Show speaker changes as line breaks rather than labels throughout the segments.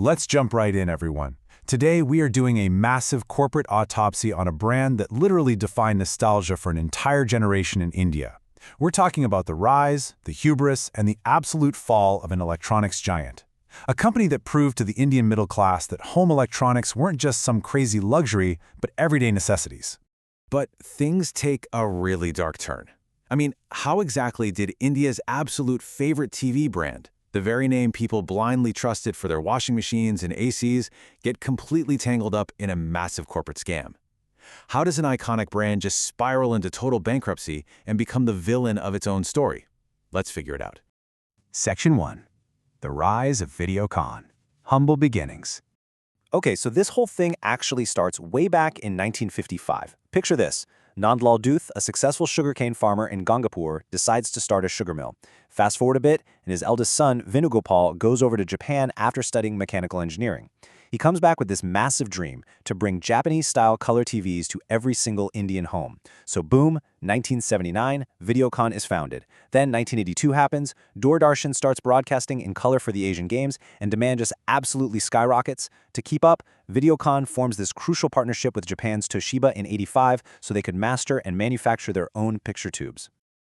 Let's jump right in, everyone. Today, we are doing a massive corporate autopsy on a brand that literally defined nostalgia for an entire generation in India. We're talking about the rise, the hubris, and the absolute fall of an electronics giant. A company that proved to the Indian middle class that home electronics weren't just some crazy luxury, but everyday necessities.
But things take a really dark turn. I mean, how exactly did India's absolute favorite TV brand, the very name people blindly trusted for their washing machines and ACs, get completely tangled up in a massive corporate scam? How does an iconic brand just spiral into total bankruptcy and become the villain of its own story? Let's figure it out.
Section 1. The Rise of Videocon. Humble Beginnings.
Okay, so this whole thing actually starts way back in 1955. Picture this. Nandlal Dhoot, a successful sugarcane farmer in Gangapur, decides to start a sugar mill. Fast forward a bit, and his eldest son, Venugopal, goes over to Japan after studying mechanical engineering. He comes back with this massive dream to bring Japanese-style color TVs to every single Indian home. So boom, 1979, Videocon is founded. Then 1982 happens, Doordarshan starts broadcasting in color for the Asian Games, and demand just absolutely skyrockets. To keep up, Videocon forms this crucial partnership with Japan's Toshiba in '85 so they could master and manufacture their own picture tubes.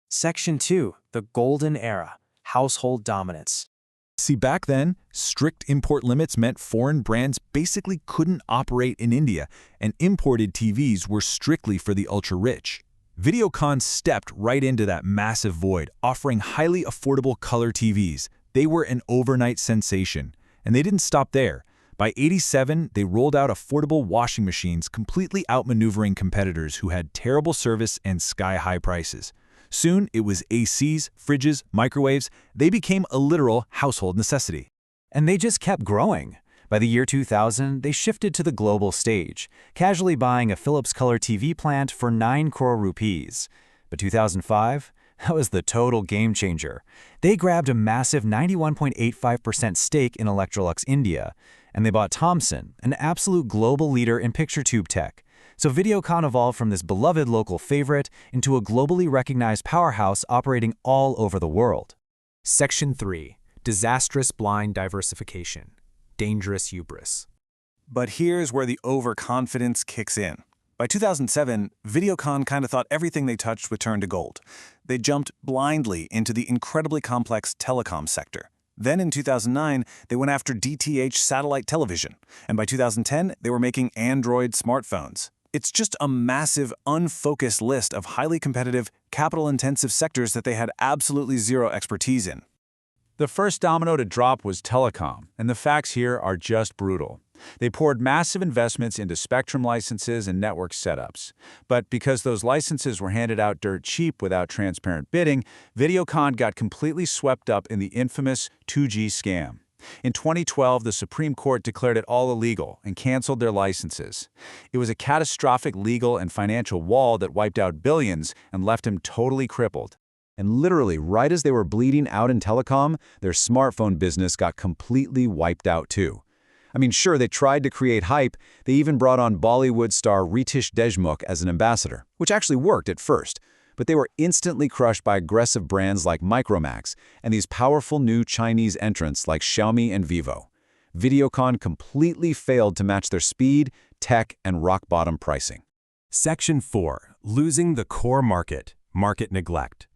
Section 2. The Golden Era. Household Dominance.
See, back then, strict import limits meant foreign brands basically couldn't operate in India, and imported TVs were strictly for the ultra-rich. Videocon stepped right into that massive void, offering highly affordable color TVs. They were an overnight sensation. And they didn't stop there. By '87, they rolled out affordable washing machines, completely outmaneuvering competitors who had terrible service and sky-high prices. Soon, it was ACs, fridges, microwaves. They became a literal household necessity.
And they just kept growing. By the year 2000, they shifted to the global stage, casually buying a Philips color TV plant for 9 crore rupees. But 2005? That was the total game changer. They grabbed a massive 91.85% stake in Electrolux India, and they bought Thomson, an absolute global leader in picture tube tech. So Videocon evolved from this beloved local favorite into a globally recognized powerhouse operating all over the world.
Section 3. Disastrous blind diversification. Dangerous hubris.
But here's where the overconfidence kicks in. By 2007, Videocon kind of thought everything they touched would turn to gold. They jumped blindly into the incredibly complex telecom sector. Then in 2009, they went after DTH satellite television. And by 2010, they were making Android smartphones. It's just a massive, unfocused list of highly competitive, capital-intensive sectors that they had absolutely zero expertise in.
The first domino to drop was telecom, and the facts here are just brutal. They poured massive investments into spectrum licenses and network setups. But because those licenses were handed out dirt cheap without transparent bidding, Videocon got completely swept up in the infamous 2G scam. In 2012, the Supreme Court declared it all illegal and canceled their licenses. It was a catastrophic legal and financial wall that wiped out billions and left them totally crippled. And literally, right as they were bleeding out in telecom, their smartphone business got completely wiped out too. I mean, sure, they tried to create hype. They even brought on Bollywood star Ritesh Deshmukh as an ambassador, which actually worked at first. But they were instantly crushed by aggressive brands like Micromax and these powerful new Chinese entrants like Xiaomi and Vivo. Videocon completely failed to match their speed, tech, and rock-bottom pricing.
Section 4. Losing the core market. Market neglect.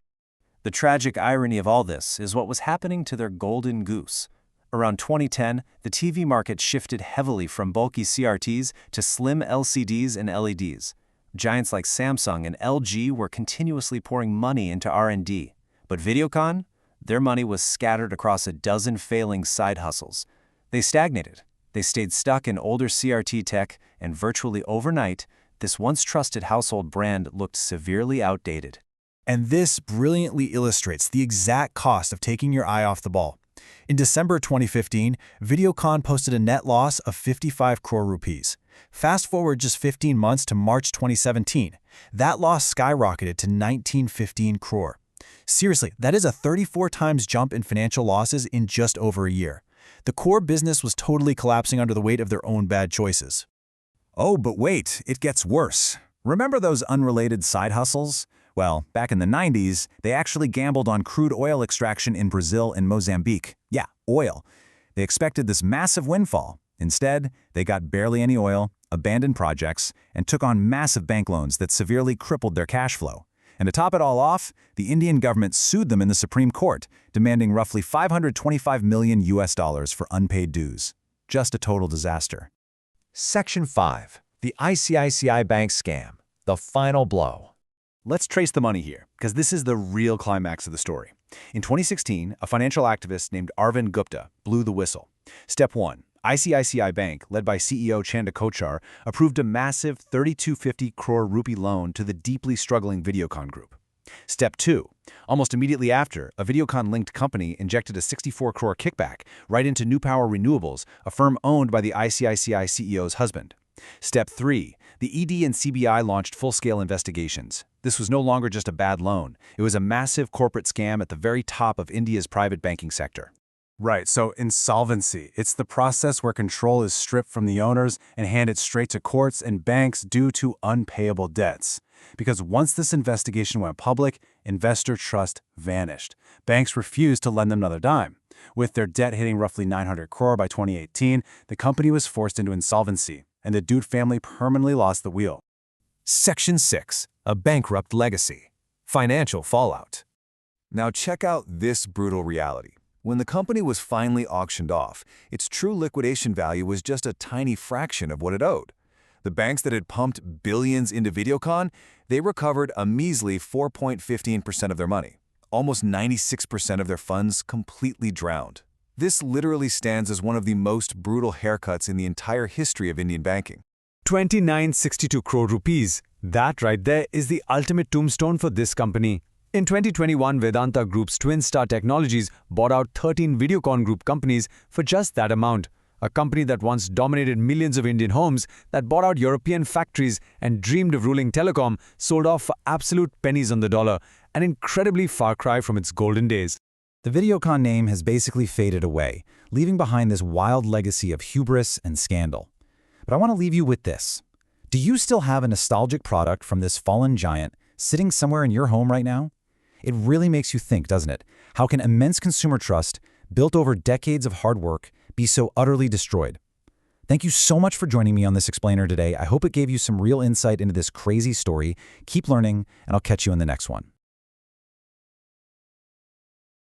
The tragic irony of all this is what was happening to their golden goose. Around 2010, the TV market shifted heavily from bulky CRTs to slim LCDs and LEDs. Giants like Samsung and LG were continuously pouring money into R&D. But Videocon? Their money was scattered across a dozen failing side hustles. They stagnated. They stayed stuck in older CRT tech, and virtually overnight, this once trusted household brand looked severely outdated.
And this brilliantly illustrates the exact cost of taking your eye off the ball. In December 2015, Videocon posted a net loss of 55 crore rupees. Fast forward just 15 months to March 2017. That loss skyrocketed to 1915 crore. Seriously, that is a 34 times jump in financial losses in just over a year. The core business was totally collapsing under the weight of their own bad choices.
Oh, but wait, it gets worse. Remember those unrelated side hustles? Well, back in the 90s, they actually gambled on crude oil extraction in Brazil and Mozambique. Yeah, oil. They expected this massive windfall. Instead, they got barely any oil, abandoned projects, and took on massive bank loans that severely crippled their cash flow. And to top it all off, the Indian government sued them in the Supreme Court, demanding roughly $525 million for unpaid dues. Just a total disaster.
Section 5. The ICICI Bank Scam. The Final Blow. Let's trace the money here, because this is the real climax of the story. In 2016, a financial activist named Arvind Gupta blew the whistle. Step 1. ICICI Bank, led by CEO Chanda Kochar, approved a massive 3250 crore rupee loan to the deeply struggling Videocon group. Step 2. Almost immediately after, a Videocon-linked company injected a 64 crore kickback right into New Power Renewables, a firm owned by the ICICI CEO's husband. Step 3. The ED and CBI launched full-scale investigations. This was no longer just a bad loan. It was a massive corporate scam at the very top of India's private banking sector.
Right, so insolvency. It's the process where control is stripped from the owners and handed straight to courts and banks due to unpayable debts. Because once this investigation went public, investor trust vanished. Banks refused to lend them another dime. With their debt hitting roughly 900 crore by 2018, the company was forced into insolvency, and the Dhoot family permanently lost the wheel.
Section 6. A bankrupt legacy. Financial fallout.
Now check out this brutal reality. When the company was finally auctioned off, its true liquidation value was just a tiny fraction of what it owed. The banks that had pumped billions into Videocon, they recovered a measly 4.15% of their money. Almost 96% of their funds completely drowned. This literally stands as one of the most brutal haircuts in the entire history of Indian banking.
2962 crore rupees. That right there is the ultimate tombstone for this company. In 2021, Vedanta Group's Twin Star Technologies bought out 13 Videocon Group companies for just that amount. A company that once dominated millions of Indian homes, that bought out European factories and dreamed of ruling telecom, sold off for absolute pennies on the dollar, an incredibly far cry from its golden days.
The Videocon name has basically faded away, leaving behind this wild legacy of hubris and scandal. But I want to leave you with this. Do you still have a nostalgic product from this fallen giant sitting somewhere in your home right now? It really makes you think, doesn't it? How can immense consumer trust, built over decades of hard work, be so utterly destroyed? Thank you so much for joining me on this explainer today. I hope it gave you some real insight into this crazy story. Keep learning, and I'll catch you in the next one.